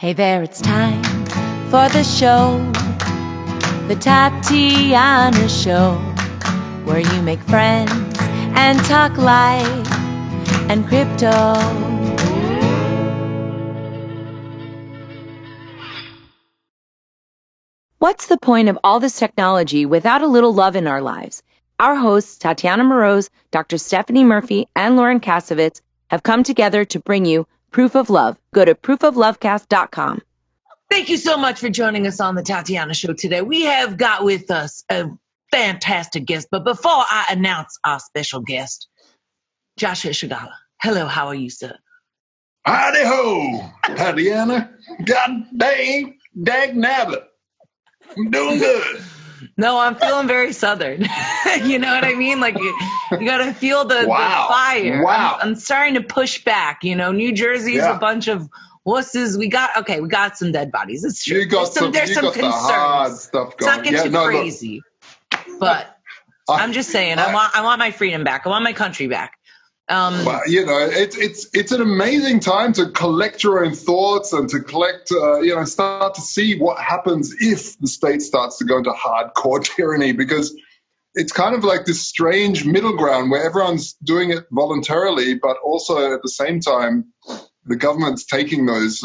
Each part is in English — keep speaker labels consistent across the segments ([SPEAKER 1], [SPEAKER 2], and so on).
[SPEAKER 1] Hey there, it's time for the show, the Tatiana Show, where you make friends and talk life and crypto. What's the point of all this technology without a little love in our lives? Our hosts, Tatiana Moroz, Dr. Stephanie Murphy, and Lauren Kasovitz, have come together to bring you Proof of Love. Go to proofoflovecast.com.
[SPEAKER 2] Thank you so much for joining us on the Tatiana Show today. We have got with us a fantastic guest, but before I announce our special guest, Joshua Shigala. Hello, how are you, sir?
[SPEAKER 3] Howdy ho, Tatiana. God dang, dag nabbit. I'm doing good.
[SPEAKER 2] No, I'm feeling very Southern. You know what I mean? Like you got to feel the fire.
[SPEAKER 3] Wow.
[SPEAKER 2] I'm starting to push back. You know, New Jersey's a bunch of wusses. We got some dead bodies. It's true. There's some concerns.
[SPEAKER 3] The hard stuff going.
[SPEAKER 2] It's not get too crazy, but I'm just saying, I want my freedom back. I want my country back.
[SPEAKER 3] Well, you know, it's an amazing time to collect your own thoughts and to collect, start to see what happens if the state starts to go into hardcore tyranny, because it's kind of like this strange middle ground where everyone's doing it voluntarily, but also at the same time, the government's taking those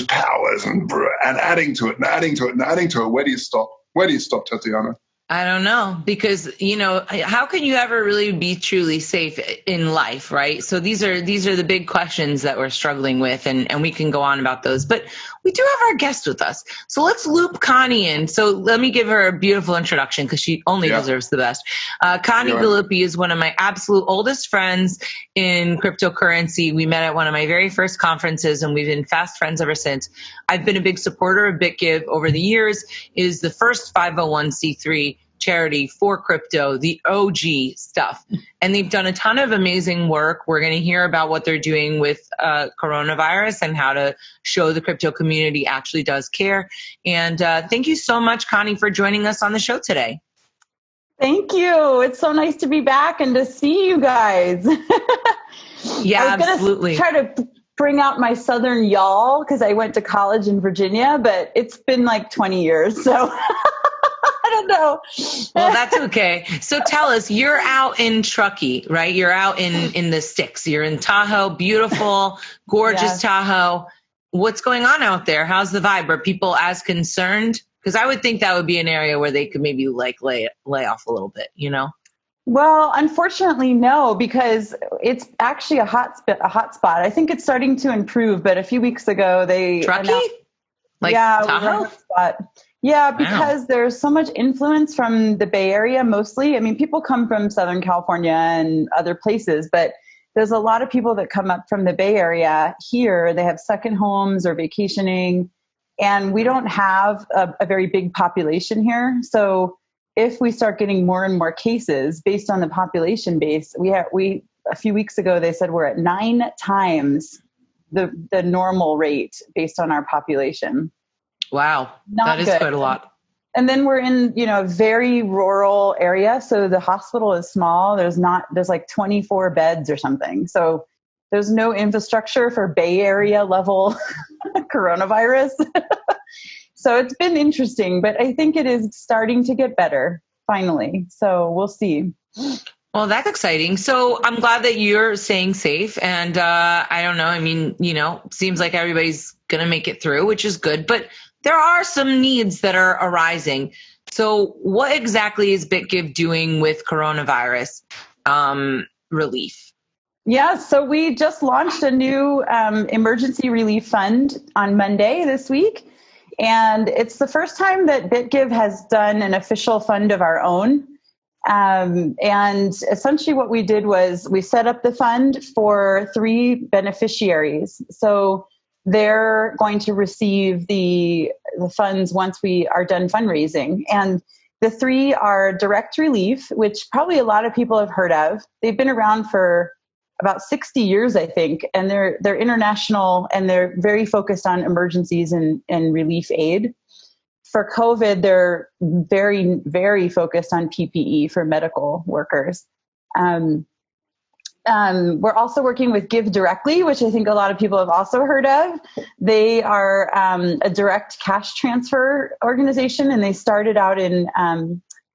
[SPEAKER 3] powers and adding to it and adding to it and adding to it. Where do you stop? Where do you stop, Tatiana?
[SPEAKER 2] I don't know, because, you know, how can you ever really be truly safe in life, right? So these are the big questions that we're struggling with, and we can go on about those. But we do have our guest with us. So let's loop Connie in. So let me give her a beautiful introduction because she only deserves the best. Connie Gallippi is one of my absolute oldest friends in cryptocurrency. We met at one of my very first conferences, and we've been fast friends ever since. I've been a big supporter of BitGive over the years. It is the first 501c3 charity for crypto, the OG stuff. And they've done a ton of amazing work. We're going to hear about what they're doing with coronavirus and how to show the crypto community actually does care. And thank you so much, Connie, for joining us on the show today.
[SPEAKER 4] Thank you. It's so nice to be back and to see you guys.
[SPEAKER 2] Yeah, absolutely.
[SPEAKER 4] Try to bring out my Southern y'all because I went to college in Virginia, but it's been like 20 years. So I don't know.
[SPEAKER 2] Well, that's okay. So tell us, you're out in Truckee, right? You're out in the sticks. You're in Tahoe, beautiful, gorgeous Tahoe. What's going on out there? How's the vibe? Are people as concerned? Because I would think that would be an area where they could maybe like lay off a little bit, you know?
[SPEAKER 4] Well, unfortunately, no, because it's actually a hot spot. I think it's starting to improve, but a few weeks ago
[SPEAKER 2] Truckee?
[SPEAKER 4] Tahoe? Yeah, because there's so much influence from the Bay Area mostly. I mean, people come from Southern California and other places, but there's a lot of people that come up from the Bay Area here. They have second homes or vacationing, and we don't have a very big population here. So if we start getting more and more cases based on the population base, we a few weeks ago, they said we're at 9 times the normal rate based on our population.
[SPEAKER 2] Wow. That is quite a lot.
[SPEAKER 4] And then we're in, a very rural area. So the hospital is small. There's like 24 beds or something. So there's no infrastructure for Bay Area level coronavirus. So it's been interesting, but I think it is starting to get better finally. So we'll see.
[SPEAKER 2] Well, that's exciting. So I'm glad that you're staying safe. And I don't know. I mean, seems like everybody's going to make it through, which is good. But there are some needs that are arising. So what exactly is BitGive doing with coronavirus relief?
[SPEAKER 4] Yeah, so we just launched a new emergency relief fund on Monday this week. And it's the first time that BitGive has done an official fund of our own. And essentially what we did was we set up the fund for 3 beneficiaries. So they're going to receive the funds once we are done fundraising. And the 3 are Direct Relief, which probably a lot of people have heard of. They've been around for about 60 years, I think, and they're international, and they're very focused on emergencies and relief aid. For COVID, they're very, very focused on PPE for medical workers. We're also working with Give Directly, which I think a lot of people have also heard of. They are a direct cash transfer organization, and they started out in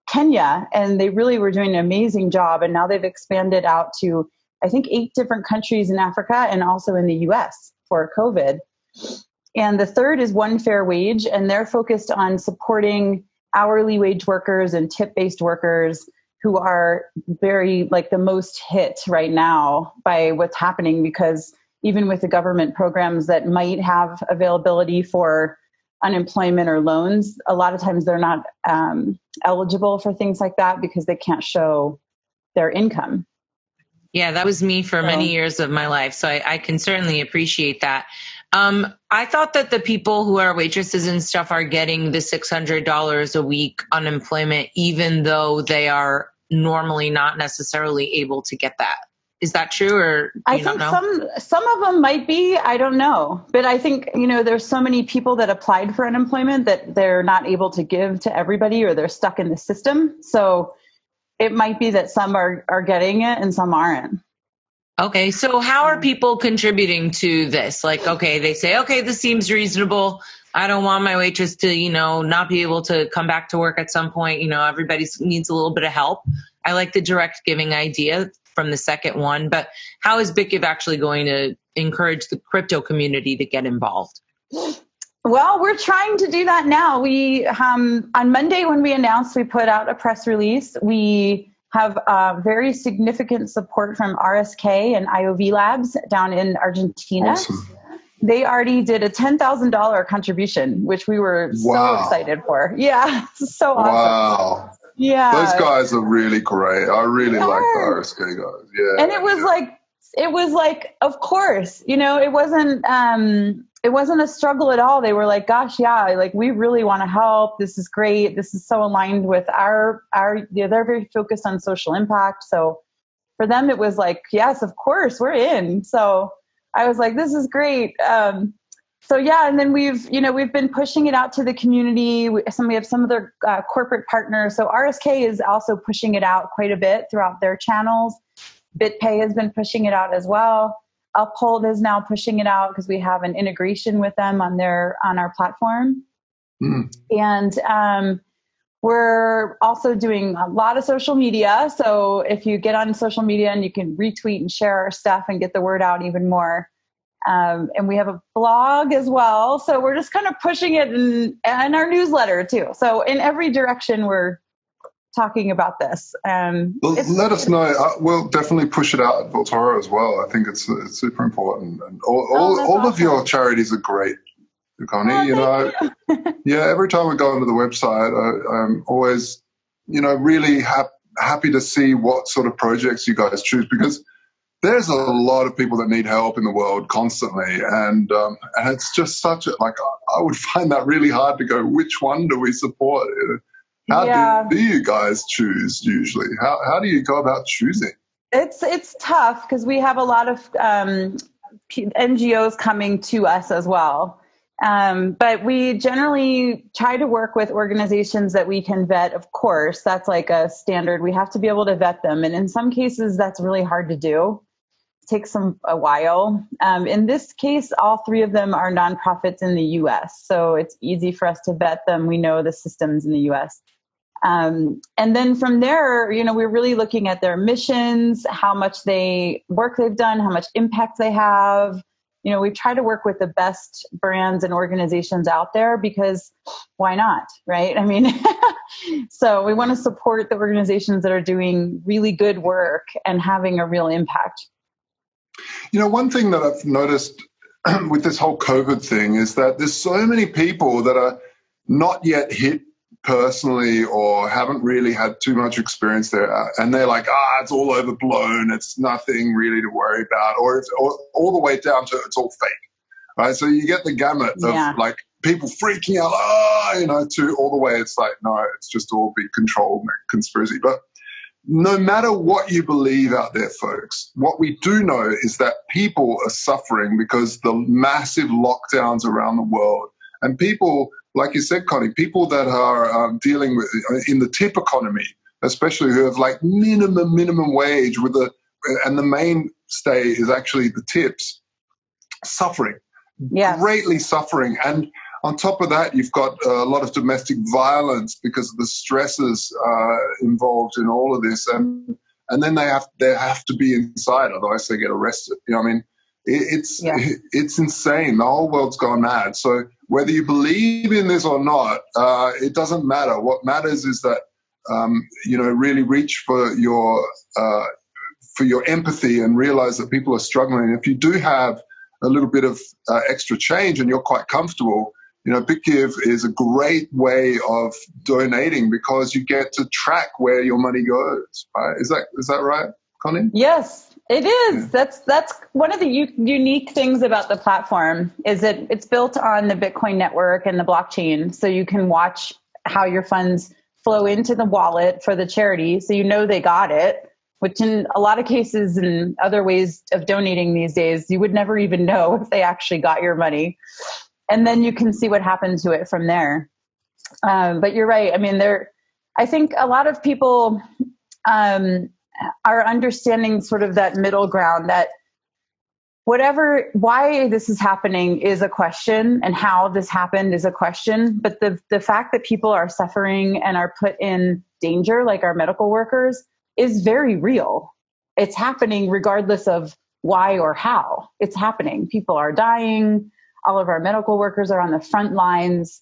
[SPEAKER 4] Kenya, and they really were doing an amazing job. And now they've expanded out to, I think, 8 different countries in Africa and also in the US for COVID. And the third is One Fair Wage, and they're focused on supporting hourly wage workers and tip-based workers who are very, like, the most hit right now by what's happening, because even with the government programs that might have availability for unemployment or loans, a lot of times they're not eligible for things like that because they can't show their income.
[SPEAKER 2] Yeah, that was me for many years of my life. So I can certainly appreciate that. I thought that the people who are waitresses and stuff are getting the $600 a week unemployment, even though they are normally not necessarily able to get that. Is that true, or do you not know?
[SPEAKER 4] Some of them might be. I don't know. But I think, there's so many people that applied for unemployment that they're not able to give to everybody, or they're stuck in the system. So it might be that some are getting it and some aren't.
[SPEAKER 2] Okay, so how are people contributing to this? Like, okay, they say, okay, this seems reasonable. I don't want my waitress to, not be able to come back to work at some point. Everybody needs a little bit of help. I like the direct giving idea from the second one, but how is BitGive actually going to encourage the crypto community to get involved?
[SPEAKER 4] Well, we're trying to do that now. We, on Monday when we announced, we put out a press release. We have very significant support from RSK and IOV Labs down in Argentina.
[SPEAKER 3] Awesome.
[SPEAKER 4] They already did a $10,000 contribution, which we were so excited for. Yeah, so awesome.
[SPEAKER 3] Wow.
[SPEAKER 4] Yeah.
[SPEAKER 3] Those guys are really great. I really like the RSK guys. Yeah.
[SPEAKER 4] And it was like, of course, it wasn't a struggle at all. They were like, gosh, yeah, like, we really want to help. This is great. This is so aligned with they're very focused on social impact. So for them, it was like, yes, of course, we're in. So I was like, this is great. So yeah, and then we've been pushing it out to the community. We have some of their corporate partners. So RSK is also pushing it out quite a bit throughout their channels. BitPay has been pushing it out as well. Uphold is now pushing it out because we have an integration with them on our platform. Mm. And we're also doing a lot of social media. So if you get on social media and you can retweet and share our stuff and get the word out even more. And we have a blog as well. So we're just kind of pushing it and our newsletter too. So in every direction, we're talking about this.
[SPEAKER 3] Well, let us know. We'll definitely push it out at Voltoro as well. I think it's super important. And all of your charities are great, Connie. Yeah, every time we go onto the website, I'm always, really happy to see what sort of projects you guys choose, because there's a lot of people that need help in the world constantly. And it's just I would find that really hard to go, which one do we support? How do you guys choose usually? How do you go about choosing?
[SPEAKER 4] It's tough because we have a lot of NGOs coming to us as well. But we generally try to work with organizations that we can vet. Of course, that's like a standard. We have to be able to vet them. And in some cases, that's really hard to do. It takes a while. In this case, all 3 of them are nonprofits in the U.S. So it's easy for us to vet them. We know the systems in the U.S. And then from there, we're really looking at their missions, how much work they've done, how much impact they have. We try to work with the best brands and organizations out there because why not, right? I mean, so we want to support the organizations that are doing really good work and having a real impact.
[SPEAKER 3] One thing that I've noticed with this whole COVID thing is that there's so many people that are not yet hit personally or haven't really had too much experience there, and they're like, it's all overblown, it's nothing really to worry about, or it's all the way down to it's all fake, right? So you get the gamut of like people freaking out, to all the way it's like, no, it's just all big controlled conspiracy. But no matter what you believe out there, folks, what we do know is that people are suffering because the massive lockdowns around the world, and people, like you said, Connie, people that are dealing with in the tip economy, especially who have like minimum wage, and the mainstay is actually the tips, suffering,
[SPEAKER 4] Yes.
[SPEAKER 3] greatly suffering. And on top of that, you've got a lot of domestic violence because of the stresses involved in all of this. And then they have to be inside, otherwise they get arrested. You know what I mean? It's insane. The whole world's gone mad. So whether you believe in this or not, it doesn't matter. What matters is that really reach for your empathy and realize that people are struggling. If you do have a little bit of extra change and you're quite comfortable, BitGive is a great way of donating because you get to track where your money goes. Right? Is that right, Connie?
[SPEAKER 4] Yes, it is. Yeah. That's one of the unique things about the platform is that it's built on the Bitcoin network and the blockchain. So you can watch how your funds flow into the wallet for the charity. So they got it, which in a lot of cases and other ways of donating these days, you would never even know if they actually got your money. And then you can see what happened to it from there. But you're right. I mean, I think a lot of people are understanding sort of that middle ground that why this is happening is a question and how this happened is a question. But the fact that people are suffering and are put in danger, like our medical workers, is very real. It's happening regardless of why or how it's happening. People are dying. All of our medical workers are on the front lines.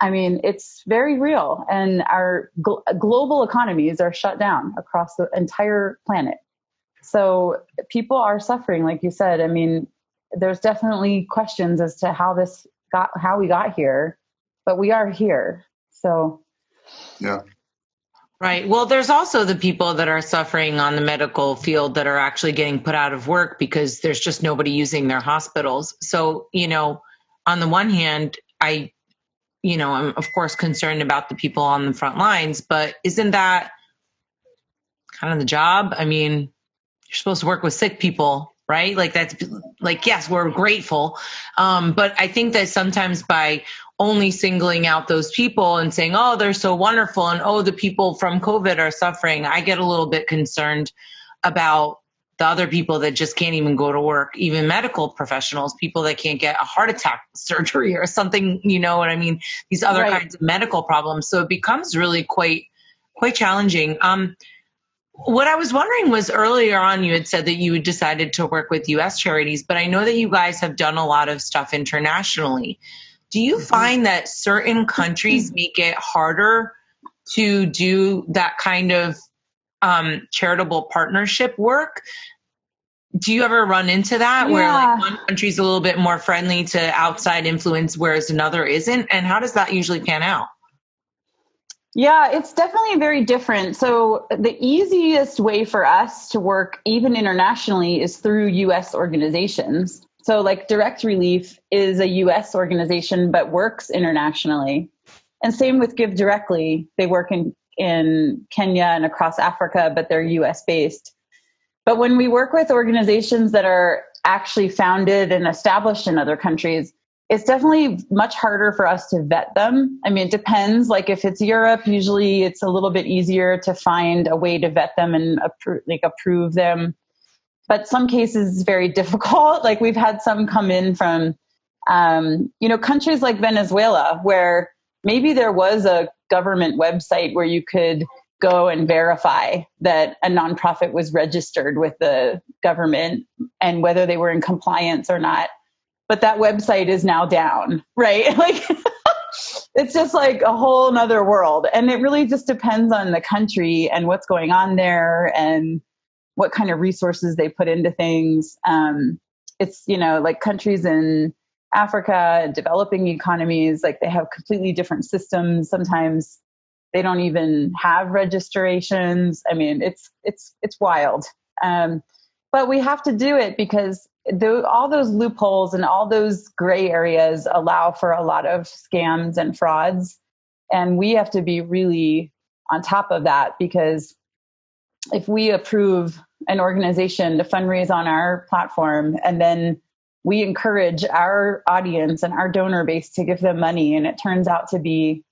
[SPEAKER 4] I mean, it's very real. And our global economies are shut down across the entire planet. So people are suffering, like you said. I mean, there's definitely questions as to how we got here, but we are here. So,
[SPEAKER 3] yeah.
[SPEAKER 2] Right. Well, there's also the people that are suffering on the medical field that are actually getting put out of work because there's just nobody using their hospitals. So, on the one hand, I'm of course concerned about the people on the front lines, but isn't that kind of the job? I mean, you're supposed to work with sick people, right? Like that's like, yes, we're grateful. But I think that sometimes by only singling out those people and saying, oh, they're so wonderful. And the people from COVID are suffering. I get a little bit concerned about the other people that just can't even go to work, even medical professionals, people that can't get a heart attack surgery or something, you know what I mean? These other kinds of medical problems. So it becomes really quite challenging. What I was wondering was earlier on, you had said that you had decided to work with U.S. charities, but I know that you guys have done a lot of stuff internationally. Do you find that certain countries make it harder to do that kind of charitable partnership work? Do you ever run into that where like one country's a little bit more friendly to outside influence, whereas another isn't? And how does that usually pan out?
[SPEAKER 4] Yeah, it's definitely very different. So the easiest way for us to work even internationally is through U.S. organizations. So like Direct Relief is a U.S. organization, but works internationally. And same with Give Directly. They work in Kenya and across Africa, but they're U.S. based. But when we work with organizations that are actually founded and established in other countries, it's definitely much harder for us to vet them. I mean, it depends. Like if it's Europe, usually it's a little bit easier to find a way to vet them and approve them. But some cases it's very difficult. Like we've had some come in from, countries like Venezuela, where maybe there was a government website where you could go and verify that a nonprofit was registered with the government and whether they were in compliance or not. But that website is now down, right? Like it's just like a whole nother world. And it really just depends on the country and what's going on there and what kind of resources they put into things. It's, like countries in Africa, developing economies, like they have completely different systems. Sometimes they don't even have registrations. I mean, it's wild. But we have to do it because all those loopholes and all those gray areas allow for a lot of scams and frauds. And we have to be really on top of that, because if we approve an organization to fundraise on our platform and then we encourage our audience and our donor base to give them money and it turns out to be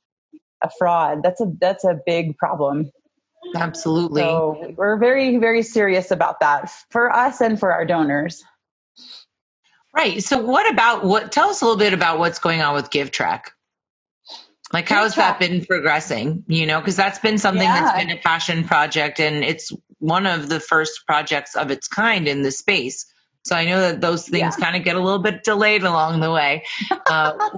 [SPEAKER 4] a fraud, that's a big problem.
[SPEAKER 2] Absolutely.
[SPEAKER 4] So we're very, very serious about that for us and for our donors.
[SPEAKER 2] Right. So tell us a little bit about what's going on with GiveTrack. Like, how has that been progressing? Because that's been something that's been a passion project, and it's one of the first projects of its kind in the space. So I know that those things kind of get a little bit delayed along the way,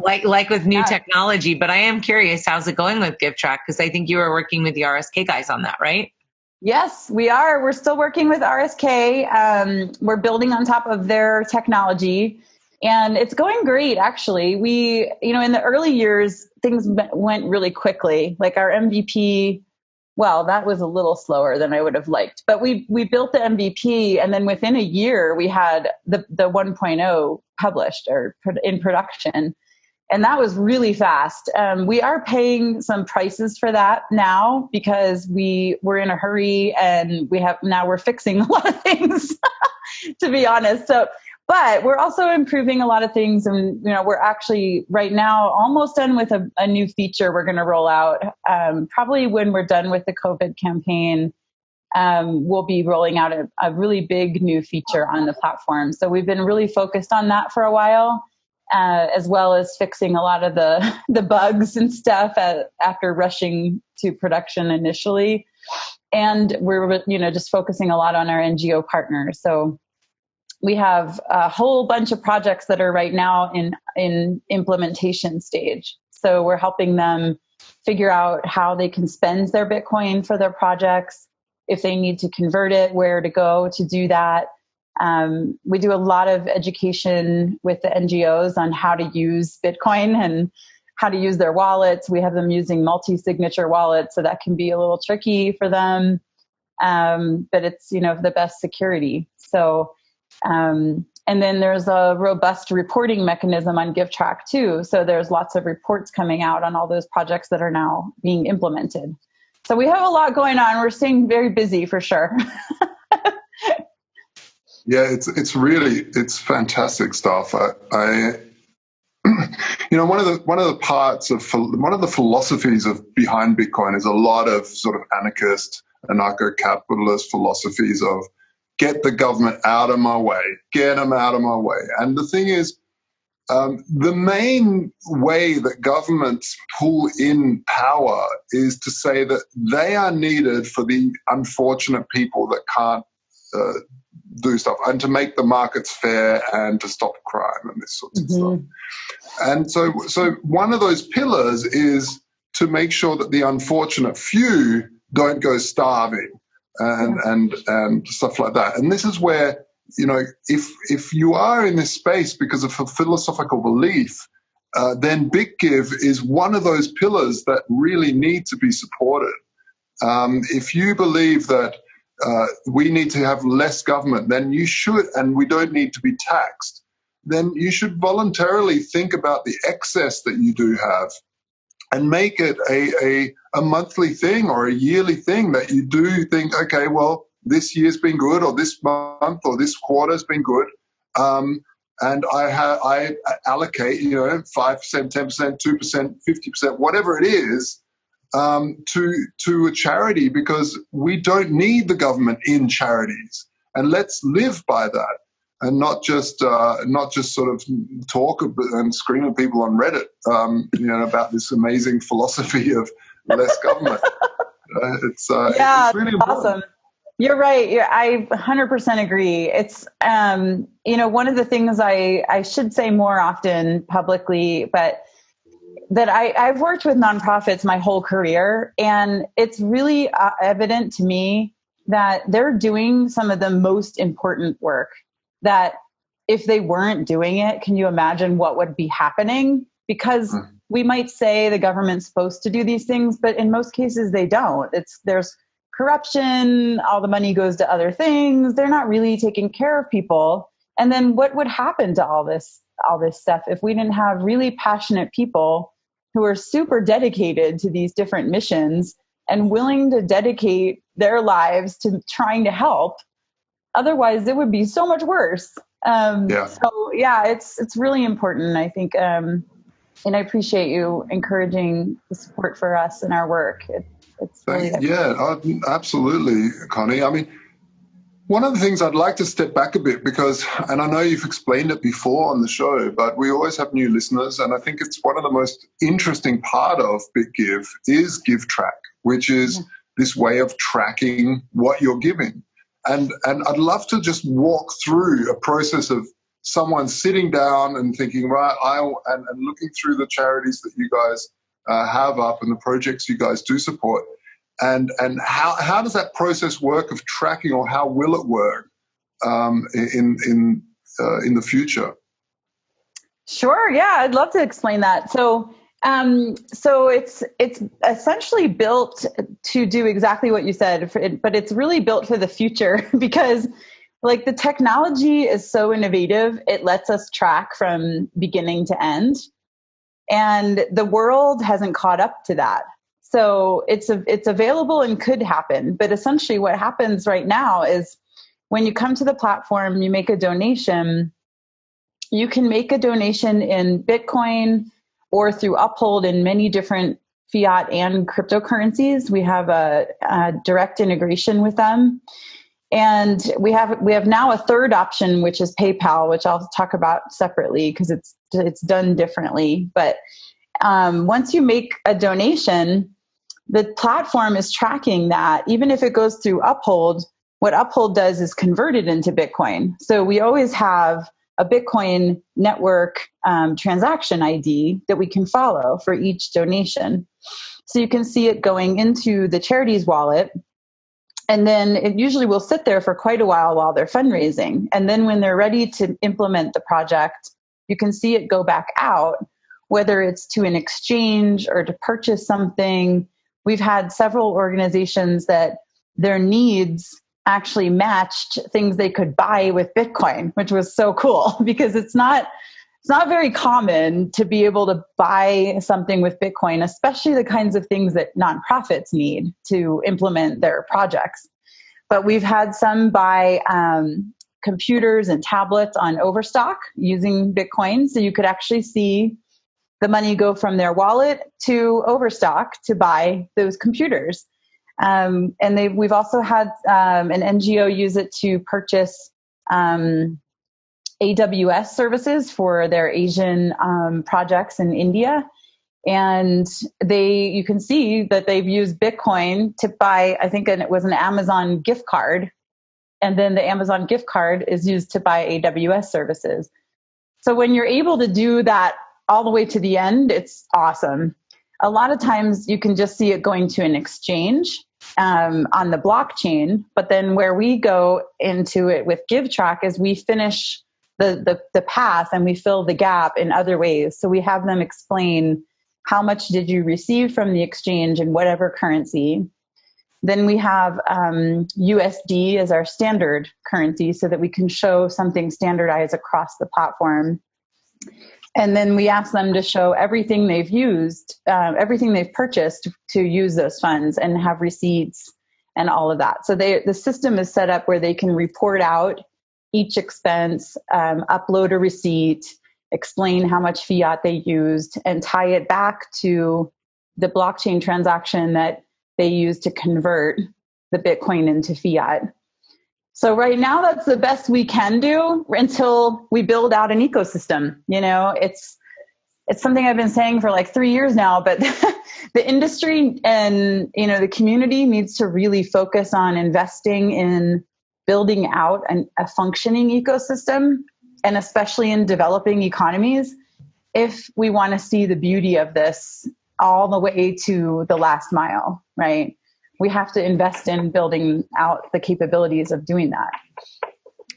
[SPEAKER 2] like with new technology. But I am curious, how's it going with GiveTrack? Because I think you were working with the RSK guys on that, right?
[SPEAKER 4] Yes, we are. We're still working with RSK. We're building on top of their technology, and it's going great, actually. We, in the early years, things went really quickly. Like our MVP, well, that was a little slower than I would have liked. But we built the MVP, and then within a year, we had the 1.0 published or in production. And that was really fast. We are paying some prices for that now because we were in a hurry, and we're fixing a lot of things, to be honest. So, but we're also improving a lot of things. And, we're actually right now almost done with a new feature we're going to roll out. Probably when we're done with the COVID campaign, we'll be rolling out a really big new feature on the platform. So we've been really focused on that for a while. As well as fixing a lot of the bugs and stuff after rushing to production initially. And we're, just focusing a lot on our NGO partners. So we have a whole bunch of projects that are right now in implementation stage. So we're helping them figure out how they can spend their Bitcoin for their projects, if they need to convert it, where to go to do that. We do a lot of education with the NGOs on how to use Bitcoin and how to use their wallets. We have them using multi-signature wallets, so that can be a little tricky for them. But it's, the best security. So, and then there's a robust reporting mechanism on GiveTrack too. So there's lots of reports coming out on all those projects that are now being implemented. So we have a lot going on. We're staying very busy for sure.
[SPEAKER 3] Yeah, it's fantastic stuff. One of the philosophies behind Bitcoin is a lot of sort of anarchist, anarcho-capitalist philosophies of get the government out of my way, get them out of my way. And the thing is, the main way that governments pull in power is to say that they are needed for the unfortunate people that can't do stuff, and to make the markets fair and to stop crime and this sort of stuff. And so one of those pillars is to make sure that the unfortunate few don't go starving and stuff like that. And this is where, if you are in this space because of a philosophical belief, then BitGive is one of those pillars that really need to be supported. If you believe that we need to have less government, then you should, and we don't need to be taxed, then you should voluntarily think about the excess that you do have and make it a monthly thing or a yearly thing that you do think, okay, well, this year's been good, or this month or this quarter's been good. And I allocate, 5%, 10%, 2%, 50%, whatever it is, to a charity, because we don't need the government in charities, and let's live by that, and not just sort of talk and scream at people on Reddit, about this amazing philosophy of less government. It's really important.
[SPEAKER 4] Awesome. You're right. I 100% agree. It's, one of the things I should say more often publicly, but that I've worked with nonprofits my whole career, and it's really evident to me that they're doing some of the most important work, that if they weren't doing it, can you imagine what would be happening? Because we might say the government's supposed to do these things, but in most cases they don't. There's corruption, all the money goes to other things. They're not really taking care of people. And then what would happen to all this stuff if we didn't have really passionate people who are super dedicated to these different missions and willing to dedicate their lives to trying to help? Otherwise, it would be so much worse. So yeah, it's really important, I think. And I appreciate you encouraging the support for us and our work. it's really
[SPEAKER 3] absolutely, Connie. I mean, one of the things I'd like to step back a bit because, and I know you've explained it before on the show, but we always have new listeners, and I think it's one of the most interesting part of BitGive is GiveTrack, which is this way of tracking what you're giving. And I'd love to just walk through a process of someone sitting down and thinking, right, and looking through the charities that you guys have up and the projects you guys do support. And how does that process work of tracking, or how will it work in the future?
[SPEAKER 4] Sure. Yeah, I'd love to explain that. So it's essentially built to do exactly what you said, but it's really built for the future because like the technology is so innovative. It lets us track from beginning to end, and the world hasn't caught up to that. So it's available and could happen. But essentially what happens right now is when you come to the platform, you make a donation. You can make a donation in Bitcoin or through Uphold in many different fiat and cryptocurrencies. We have a direct integration with them. And we have now a third option, which is PayPal, which I'll talk about separately because it's done differently. But once you make a donation, the platform is tracking that. Even if it goes through Uphold, what Uphold does is convert it into Bitcoin. So we always have a Bitcoin network transaction ID that we can follow for each donation. So you can see it going into the charity's wallet. And then it usually will sit there for quite a while they're fundraising. And then when they're ready to implement the project, you can see it go back out, whether it's to an exchange or to purchase something. We've had several organizations that their needs actually matched things they could buy with Bitcoin, which was so cool because it's not very common to be able to buy something with Bitcoin, especially the kinds of things that nonprofits need to implement their projects. But we've had some buy computers and tablets on Overstock using Bitcoin. So you could actually see the money go from their wallet to Overstock to buy those computers. And we've also had an NGO use it to purchase AWS services for their Asian projects in India. And you can see that they've used Bitcoin to buy, I think it was an Amazon gift card. And then the Amazon gift card is used to buy AWS services. So when you're able to do that all the way to the end, it's awesome. A lot of times you can just see it going to an exchange on the blockchain. But then where we go into it with GiveTrack is we finish the path and we fill the gap in other ways. So we have them explain how much did you receive from the exchange in whatever currency. Then we have USD as our standard currency so that we can show something standardized across the platform. And then we ask them to show everything they've used, everything they've purchased to use those funds and have receipts and all of that. So the system is set up where they can report out each expense, upload a receipt, explain how much fiat they used, and tie it back to the blockchain transaction that they used to convert the Bitcoin into fiat. So right now, that's the best we can do until we build out an ecosystem. You know, it's something I've been saying for like 3 years now, but the industry and, you know, the community needs to really focus on investing in building out a functioning ecosystem, and especially in developing economies, if we want to see the beauty of this all the way to the last mile, right? We have to invest in building out the capabilities of doing that.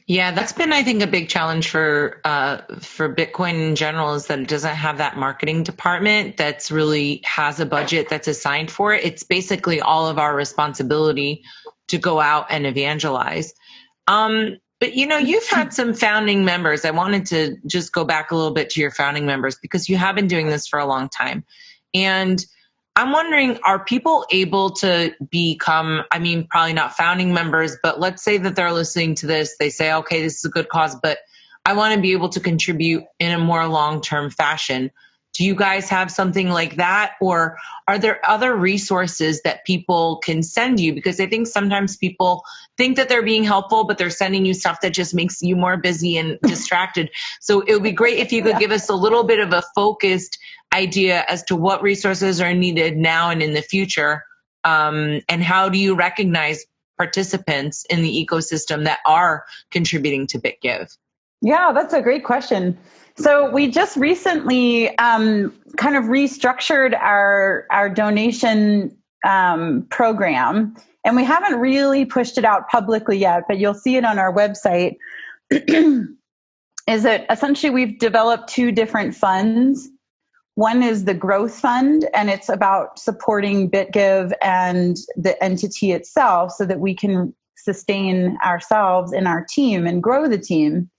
[SPEAKER 2] Yeah, that's been, I think, a big challenge for Bitcoin in general, is that it doesn't have that marketing department that's really has a budget that's assigned for it. It's basically all of our responsibility to go out and evangelize. But, you know, you've had some founding members. I wanted to just go back a little bit to your founding members because you have been doing this for a long time. And I'm wondering, are people able to become, I mean, probably not founding members, but let's say that they're listening to this. They say, okay, this is a good cause, but I want to be able to contribute in a more long-term fashion. Do you guys have something like that? Or are there other resources that people can send you? Because I think sometimes people think that they're being helpful, but they're sending you stuff that just makes you more busy and distracted. So it would be great if you could give us a little bit of a focused idea as to what resources are needed now and in the future. And how do you recognize participants in the ecosystem that are contributing to BitGive?
[SPEAKER 4] Yeah, that's a great question. So we just recently kind of restructured our donation program, and we haven't really pushed it out publicly yet, but you'll see it on our website. Is that essentially we've developed two different funds. One is the growth fund, and it's about supporting BitGive and the entity itself so that we can sustain ourselves and our team and grow the team.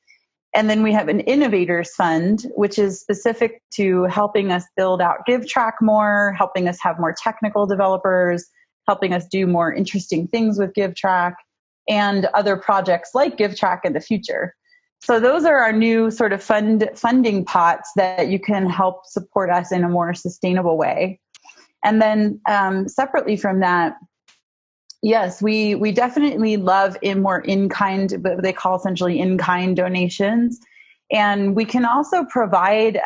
[SPEAKER 4] And then we have an innovators fund, which is specific to helping us build out GiveTrack more, helping us have more technical developers, helping us do more interesting things with GiveTrack and other projects like GiveTrack in the future. So those are our new sort of funding pots that you can help support us in a more sustainable way. And then separately from that, yes, we definitely love more in-kind, what they call essentially in-kind donations. And we can also provide,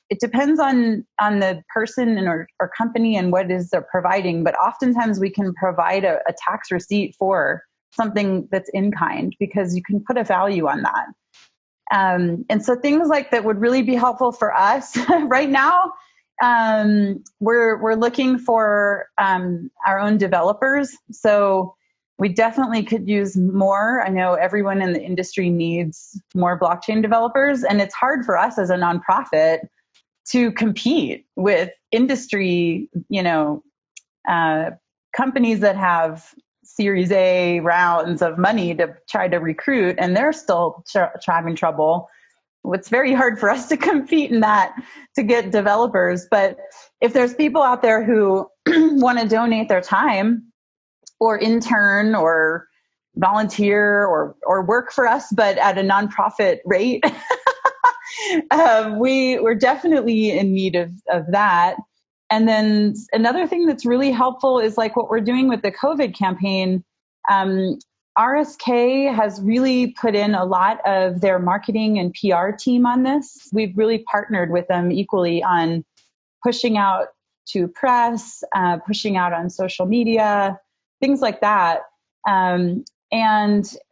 [SPEAKER 4] it depends on the person or company and what it is they're providing, but oftentimes we can provide a tax receipt for something that's in-kind because you can put a value on that. And so things like that would really be helpful for us right now. We're looking for our own developers. So we definitely could use more. I know everyone in the industry needs more blockchain developers, and it's hard for us as a nonprofit to compete with industry, companies that have Series A rounds of money to try to recruit, and they're still having trouble. It's very hard for us to compete in that to get developers. But if there's people out there who want to donate their time or intern or volunteer or work for us, but at a nonprofit rate, we're definitely in need of that. And then another thing that's really helpful is like what we're doing with the COVID campaign. RSK has really put in a lot of their marketing and PR team on this. We've really partnered with them equally on pushing out to press, pushing out on social media, things like that. And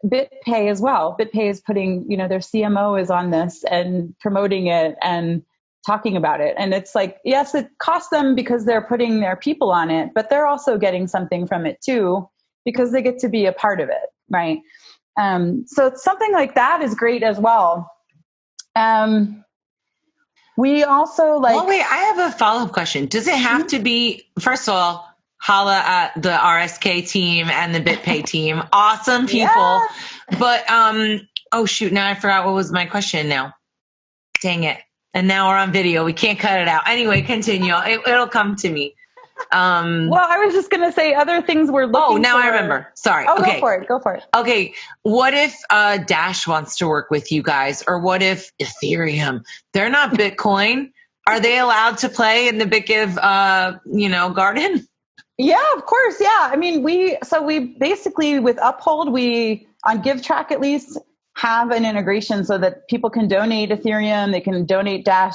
[SPEAKER 4] BitPay as well. BitPay is putting, their CMO is on this and promoting it and talking about it. And it's like, yes, it costs them because they're putting their people on it, but they're also getting something from it too, because they get to be a part of it, right? So something like that is great as well. We also like...
[SPEAKER 2] Well, wait, I have a follow-up question. Does it have to be, first of all, holla at the RSK team and the BitPay team. Awesome people. Yeah. But, oh shoot, now I forgot what was my question now. Dang it. And now we're on video. We can't cut it out. Anyway, continue. It'll come to me.
[SPEAKER 4] Well, I was just going to say other things we're looking for.
[SPEAKER 2] Oh, now I remember. Sorry.
[SPEAKER 4] Oh,
[SPEAKER 2] okay.
[SPEAKER 4] Go for it.
[SPEAKER 2] Okay. What if Dash wants to work with you guys? Or what if Ethereum? They're not Bitcoin. Are they allowed to play in the BitGive, garden?
[SPEAKER 4] Yeah, of course. Yeah. I mean, we basically with Uphold, on GiveTrack at least, have an integration so that people can donate Ethereum, they can donate Dash.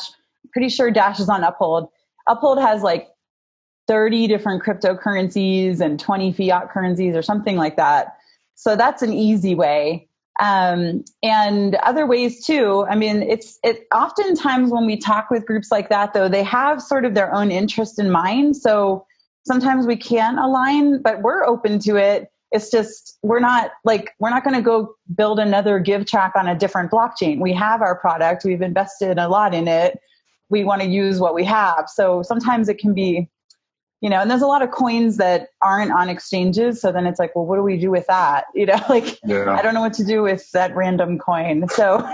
[SPEAKER 4] Pretty sure Dash is on Uphold. Uphold has like 30 different cryptocurrencies and 20 fiat currencies or something like that. So that's an easy way. And other ways too. I mean, it oftentimes when we talk with groups like that, though, they have sort of their own interest in mind. So sometimes we can't align, but we're open to it. It's just, we're not going to go build another GiveTrack on a different blockchain. We have our product. We've invested a lot in it. We want to use what we have. So sometimes it can be, and there's a lot of coins that aren't on exchanges. So then it's like, well, what do we do with that? I don't know what to do with that random coin. So,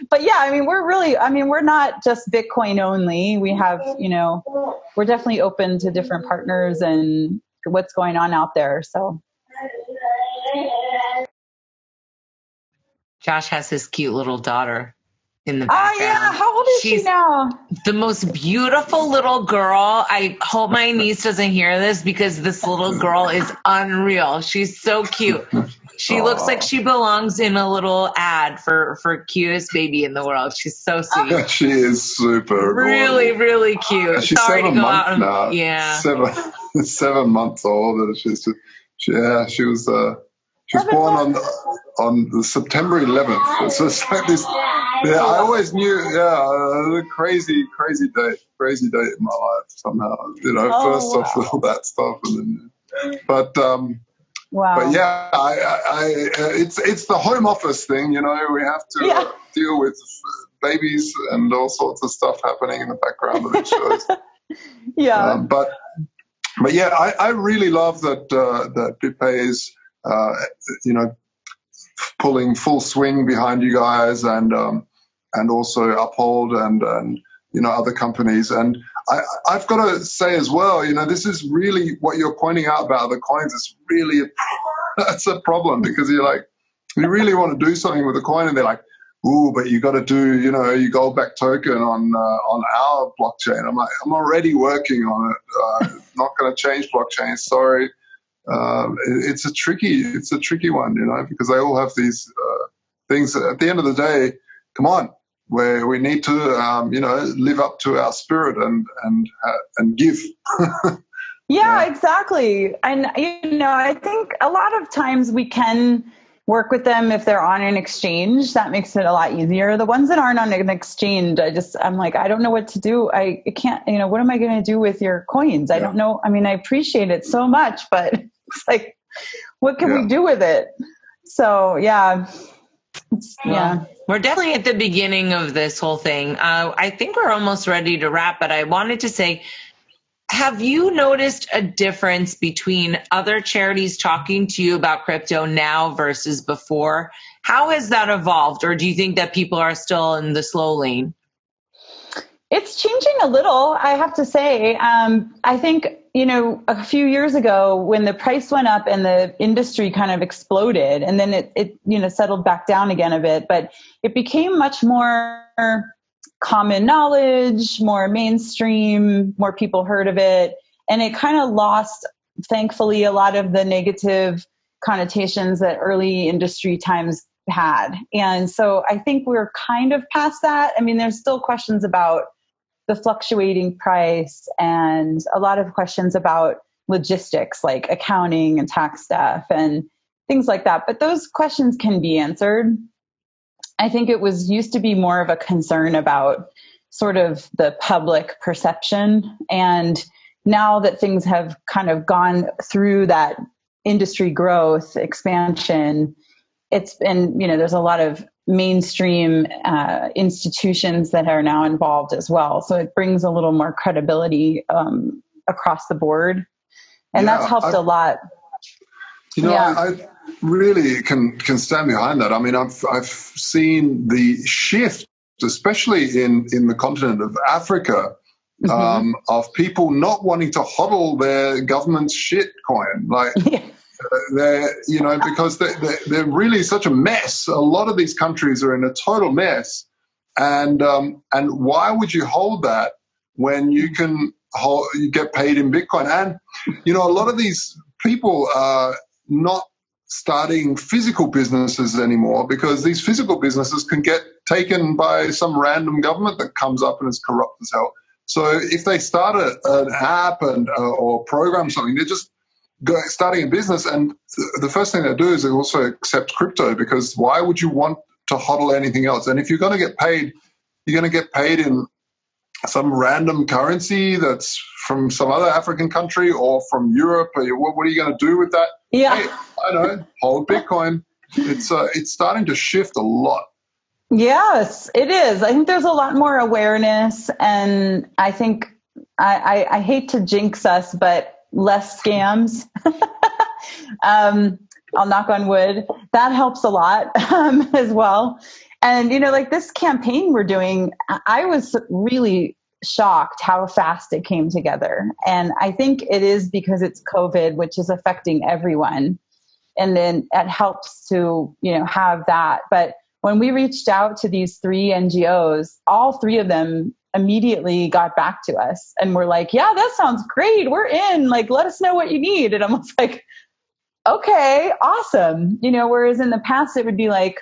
[SPEAKER 4] but yeah, I mean, we're not just Bitcoin only. We have, we're definitely open to different partners and what's going on out there. So
[SPEAKER 2] Josh has his cute little daughter in the
[SPEAKER 4] Oh
[SPEAKER 2] background.
[SPEAKER 4] yeah, how old is she now?
[SPEAKER 2] The most beautiful little girl. I hope my niece doesn't hear this because this little girl is unreal. She's so cute. She looks like she belongs in a little ad for cutest baby in the world. She's so sweet.
[SPEAKER 3] She is super
[SPEAKER 2] Really, really cute.
[SPEAKER 3] She's
[SPEAKER 2] Sorry to
[SPEAKER 3] 7
[SPEAKER 2] go
[SPEAKER 3] months
[SPEAKER 2] out and,
[SPEAKER 3] now.
[SPEAKER 2] yeah.
[SPEAKER 3] 7 months old, and she was born on the September 11th. So it's like this. Yeah, I always knew. Yeah, crazy date in my life somehow. First off with all that stuff, and then, but yeah, it's the home office thing. We have to deal with babies and all sorts of stuff happening in the background of these shows. But yeah, I really love that BitPay is pulling full swing behind you guys, and also Uphold and other companies. And I've got to say as well, this is really what you're pointing out about the coins is really that's a problem, because you're like, you really want to do something with the coin, and they're like, ooh, but you got to do, your gold back token on our blockchain. I'm like, I'm already working on it. Not going to change blockchain. Sorry. It's a tricky one, because they all have these things. At the end of the day, come on, where we need to, live up to our spirit and give.
[SPEAKER 4] Yeah, exactly. And, I think a lot of times we can work with them if they're on an exchange. That makes it a lot easier. The ones that aren't on an exchange, I'm like, I don't know what to do. I can't, what am I going to do with your coins? I don't know. I mean, I appreciate it so much, but it's like, what can we do with it? So, yeah.
[SPEAKER 2] We're definitely at the beginning of this whole thing. I think we're almost ready to wrap, but I wanted to say, have you noticed a difference between other charities talking to you about crypto now versus before? How has that evolved? Or do you think that people are still in the slow lane?
[SPEAKER 4] It's changing a little, I have to say. I think, a few years ago when the price went up and the industry kind of exploded, and then it settled back down again a bit, but it became much more common knowledge, more mainstream, more people heard of it. And it kind of lost, thankfully, a lot of the negative connotations that early industry times had. And so I think we're kind of past that. I mean, there's still questions about the fluctuating price and a lot of questions about logistics, like accounting and tax stuff and things like that. But those questions can be answered. I think it used to be more of a concern about sort of the public perception. And now that things have kind of gone through that industry growth, expansion, it's been, there's a lot of mainstream institutions that are now involved as well. So it brings a little more credibility across the board. And that's helped a lot.
[SPEAKER 3] I really can stand behind that. I mean, I've seen the shift, especially in the continent of Africa, of people not wanting to hodl their government's shit coin. Like, because they're really such a mess. A lot of these countries are in a total mess. And why would you hold that when you get paid in Bitcoin? And, a lot of these people are not starting physical businesses anymore, because these physical businesses can get taken by some random government that comes up and is corrupt as hell. So if they start an app or program something, they're just starting a business, and the first thing they do is they also accept crypto, because why would you want to hodl anything else? And if you're going to get paid, you're going to get paid in some random currency that's from some other African country or from Europe. What are you going to do with that?
[SPEAKER 4] Yeah.
[SPEAKER 3] Hey, I don't know, hold Bitcoin. It's starting to shift a lot.
[SPEAKER 4] Yes, it is. I think there's a lot more awareness, and I think I hate to jinx us, but less scams. I'll knock on wood. That helps a lot as well. And, like this campaign we're doing, I was really shocked how fast it came together. And I think it is because it's COVID, which is affecting everyone. And then it helps to, have that. But when we reached out to these 3 NGOs, all 3 of them immediately got back to us and were like, yeah, that sounds great. We're in. Like, let us know what you need. And I'm almost like, okay, awesome. Whereas in the past it would be like,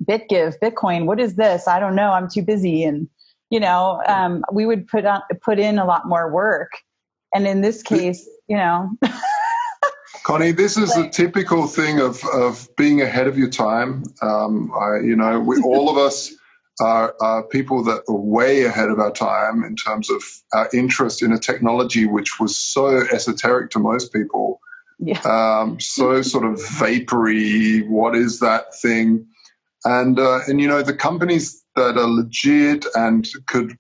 [SPEAKER 4] BitGive, Bitcoin, what is this? I don't know. I'm too busy. And, we would put in a lot more work. And in this case,
[SPEAKER 3] Connie, this is a typical thing of being ahead of your time. All of us are people that are way ahead of our time in terms of our interest in a technology which was so esoteric to most people. Yeah. So sort of vapory. What is that thing? And the companies that are legit and could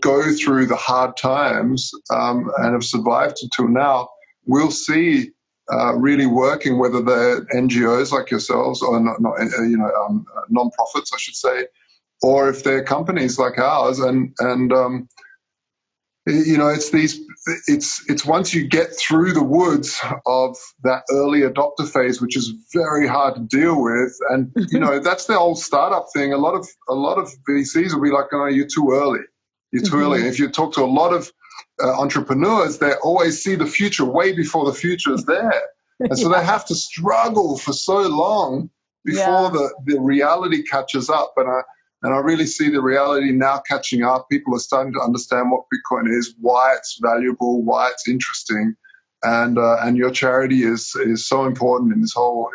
[SPEAKER 3] go through the hard times and have survived until now, we'll see really working, whether they're NGOs like yourselves or nonprofits, I should say, or if they're companies like ours. It's once you get through the woods of that early adopter phase, which is very hard to deal with. And, that's the old startup thing. A lot of VCs will be like, oh, you're too early. You're too early. And if you talk to a lot of entrepreneurs, they always see the future way before the future is there. And so they have to struggle for so long before the reality catches up. And I really see the reality now catching up. People are starting to understand what Bitcoin is, why it's valuable, why it's interesting, and your charity is so important in this whole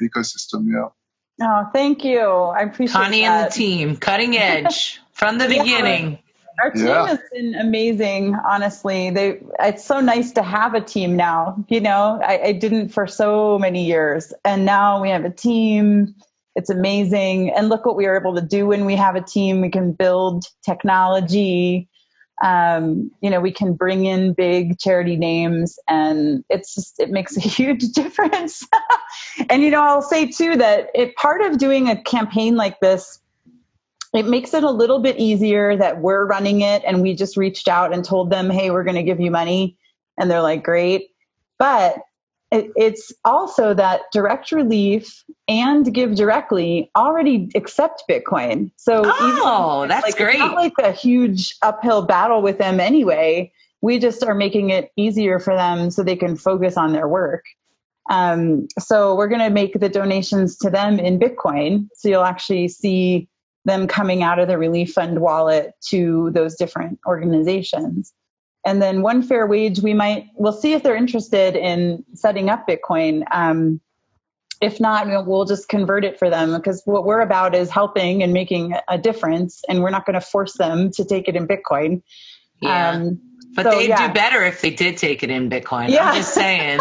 [SPEAKER 3] ecosystem. Yeah.
[SPEAKER 4] Oh, thank you. I appreciate
[SPEAKER 2] Connie
[SPEAKER 4] that.
[SPEAKER 2] and the team, cutting edge from the beginning.
[SPEAKER 4] Our team has been amazing, honestly. It's so nice to have a team now. I didn't for so many years, and now we have a team. It's amazing. And look what we are able to do when we have a team. We can build technology. We can bring in big charity names, and it makes a huge difference. And, I'll say too that part of doing a campaign like this, it makes it a little bit easier that we're running it and we just reached out and told them, hey, we're going to give you money. And they're like, great. But it's also that Direct Relief and Give Directly already accept Bitcoin. So
[SPEAKER 2] that's great.
[SPEAKER 4] It's not like a huge uphill battle with them anyway. We just are making it easier for them so they can focus on their work. So we're going to make the donations to them in Bitcoin. So you'll actually see them coming out of the relief fund wallet to those different organizations. And then One Fair Wage, we'll see if they're interested in setting up Bitcoin. If not, we'll just convert it for them, because what we're about is helping and making a difference, and we're not going to force them to take it in Bitcoin.
[SPEAKER 2] Yeah. But they'd do better if they did take it in Bitcoin. Yeah. I'm just saying.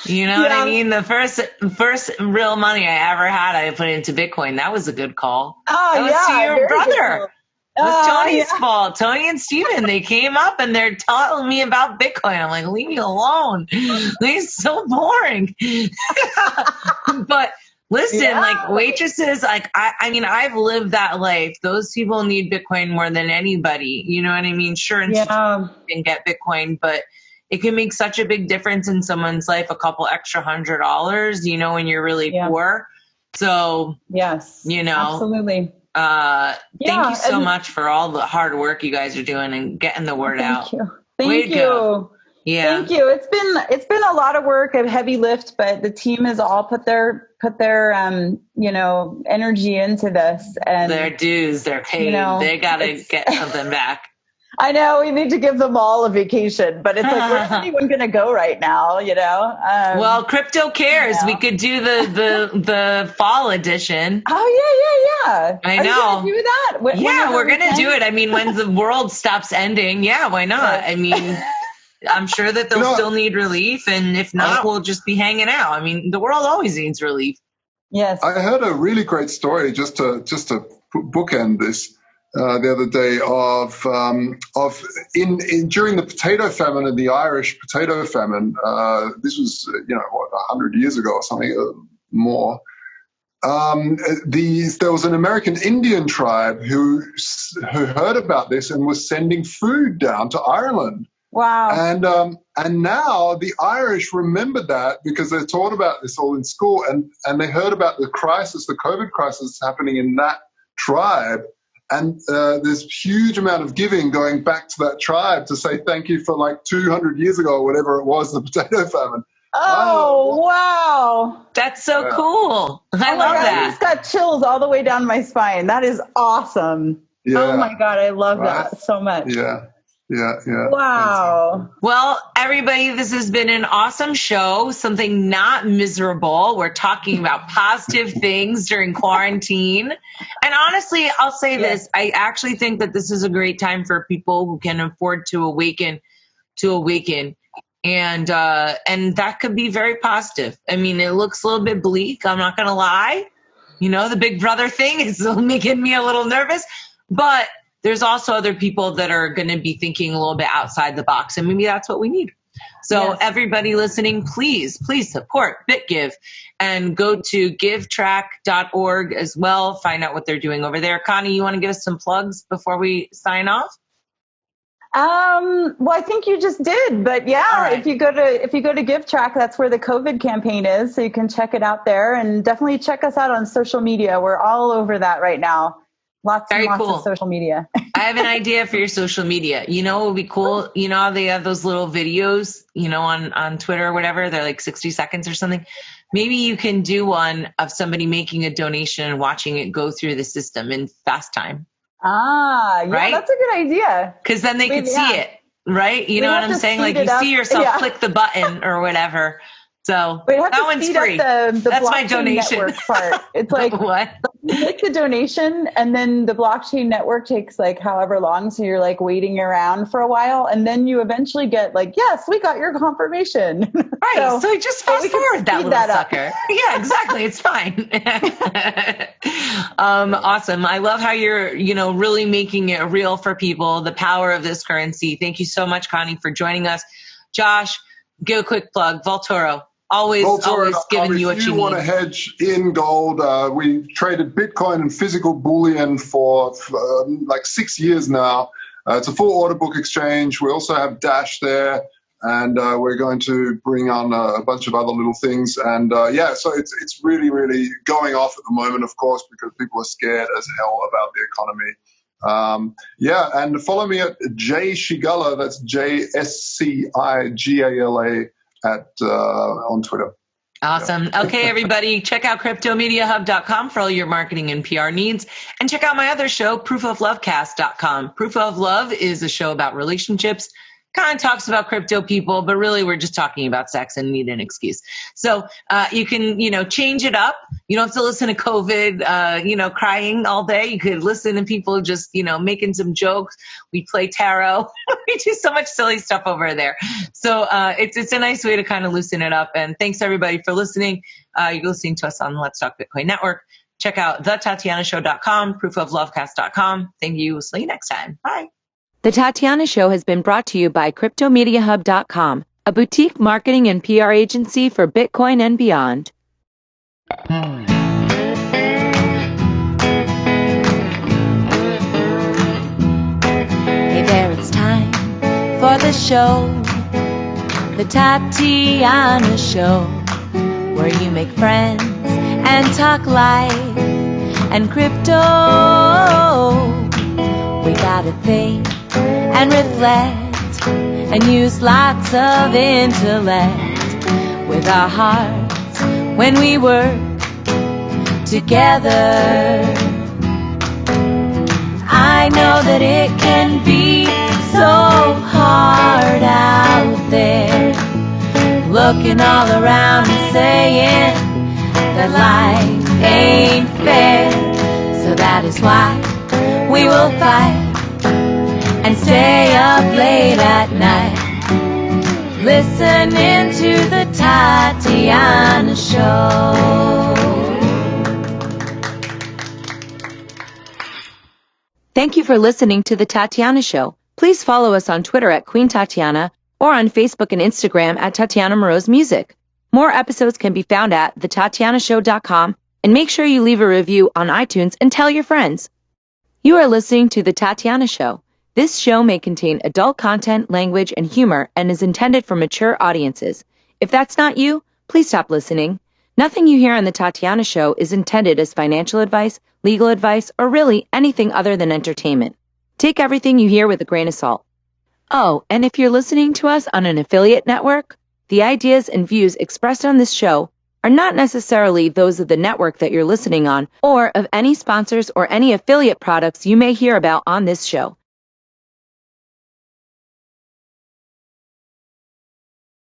[SPEAKER 2] You know what I mean? The first real money I ever had, I put into Bitcoin. That was a good call. Oh, that was to your brother. It was Tony's fault. Tony and Steven, they came up and they're telling me about Bitcoin. I'm like, leave me alone. It's so boring. But listen, like waitresses, like I mean, I've lived that life. Those people need Bitcoin more than anybody. You know what I mean? Sure, institutions can get Bitcoin, but it can make such a big difference in someone's life, a couple extra $100, when you're really poor. So, yes,
[SPEAKER 4] absolutely.
[SPEAKER 2] Thank you so much for all the hard work you guys are doing and getting the word out.
[SPEAKER 4] Thank you.
[SPEAKER 2] Yeah.
[SPEAKER 4] Thank you. It's been a lot of work, a heavy lift, but the team has all put their energy into this, and
[SPEAKER 2] their dues, they're paid. They got to get something back.
[SPEAKER 4] I know we need to give them all a vacation, but it's like, where's anyone going to go right now?
[SPEAKER 2] Well, crypto cares. We could do the fall edition.
[SPEAKER 4] Oh yeah.
[SPEAKER 2] I know.
[SPEAKER 4] Are you gonna do that?
[SPEAKER 2] We're going to do it. I mean, when the world stops ending, why not? Right. I mean, I'm sure that they'll still need relief, and if not, we'll just be hanging out. I mean, the world always needs relief.
[SPEAKER 4] Yes.
[SPEAKER 3] I heard a really great story just to bookend this. The other day of during the potato famine and the Irish potato famine. This was 100 years ago or something more. There was an American Indian tribe who heard about this and was sending food down to Ireland.
[SPEAKER 4] Wow.
[SPEAKER 3] And now the Irish remembered that because they taught about this all in school, and they heard about the crisis, the COVID crisis happening in that tribe. And there's huge amount of giving going back to that tribe to say thank you for like 200 years ago or whatever it was, the potato famine.
[SPEAKER 4] Oh, wow.
[SPEAKER 2] That's so cool. I love that.
[SPEAKER 4] I just got chills all the way down my spine. That is awesome.
[SPEAKER 3] Yeah.
[SPEAKER 4] Oh my God, I love that so much.
[SPEAKER 3] Yeah.
[SPEAKER 4] Wow.
[SPEAKER 2] Well, everybody, this has been an awesome show, something not miserable. We're talking about positive things during quarantine. And honestly, I'll say this. I actually think that this is a great time for people who can afford to awaken. And that could be very positive. I mean, it looks a little bit bleak. I'm not going to lie. You know, the Big Brother thing is making me a little nervous, but there's also other people that are going to be thinking a little bit outside the box, and maybe that's what we need. So everybody listening, please support BitGive and go to givetrack.org as well. Find out what they're doing over there. Connie, you want to give us some plugs before we sign off?
[SPEAKER 4] Well, I think you just did, but
[SPEAKER 2] right.
[SPEAKER 4] if you go to GiveTrack, that's where the COVID campaign is. So you can check it out there, and definitely check us out on social media. We're all over that right now. Lots of social media.
[SPEAKER 2] I have an idea for your social media. You know what would be cool? You know how they have those little videos, you know, on Twitter or whatever. They're like 60 seconds or something. Maybe you can do one of somebody making a donation and watching it go through the system in fast time.
[SPEAKER 4] Right? That's a good idea.
[SPEAKER 2] Because then they could see it, right? You know what I'm saying? Like you see yourself click the button or whatever. So that one's free. That's my donation.
[SPEAKER 4] Network part. It's like
[SPEAKER 2] what?
[SPEAKER 4] You make the donation, and then the blockchain network takes like however long. So you're like waiting around for a while, and then you eventually get like, yes, we got your confirmation.
[SPEAKER 2] Right. So just fast forward that little sucker. Yeah, exactly. It's fine. Awesome. I love how you're, really making it real for people, the power of this currency. Thank you so much, Connie, for joining us. Josh, give a quick plug. Voltoro. Always giving you what you need.
[SPEAKER 3] If you want to hedge in gold, we traded Bitcoin and physical bullion for like 6 years now. It's a full order book exchange. We also have Dash there, and we're going to bring on a bunch of other little things. And so it's really, really going off at the moment, of course, because people are scared as hell about the economy. And follow me at J Shigala. That's JSCIGALA. On Twitter.
[SPEAKER 2] Awesome. Okay, everybody, check out cryptomediahub.com for all your marketing and PR needs. And check out my other show, proofoflovecast.com. Proof of Love is a show about relationships. Kind of talks about crypto people, but really we're just talking about sex and need an excuse. So you can, change it up. You don't have to listen to COVID, crying all day. You could listen to people just, making some jokes. We play tarot. We do so much silly stuff over there. So it's a nice way to kind of loosen it up. And thanks everybody for listening. You're listening to us on the Let's Talk Bitcoin Network. Check out thetatianashow.com, proofoflovecast.com. Thank you. We'll see you next time. Bye.
[SPEAKER 1] The Tatiana Show has been brought to you by CryptoMediaHub.com, a boutique marketing and PR agency for Bitcoin and beyond. Hey there, it's time for the show, the Tatiana Show, where you make friends and talk life and crypto. We gotta think and reflect and use lots of intellect with our hearts when we work together. I know that it can be so hard out there, looking all around and saying that life ain't fair. So that is why we will fight and stay up late at night, listening to the Tatiana Show. Thank you for listening to the Tatiana Show. Please follow us on Twitter at Queen Tatiana or on Facebook and Instagram at Tatiana Moroz Music. More episodes can be found at thetatianashow.com, and make sure you leave a review on iTunes and tell your friends. You are listening to The Tatiana Show. This show may contain adult content, language, and humor and is intended for mature audiences. If that's not you, please stop listening. Nothing you hear on The Tatiana Show is intended as financial advice, legal advice, or really anything other than entertainment. Take everything you hear with a grain of salt. Oh, and if you're listening to us on an affiliate network, the ideas and views expressed on this show are not necessarily those of the network that you're listening on or of any sponsors or any affiliate products you may hear about on this show.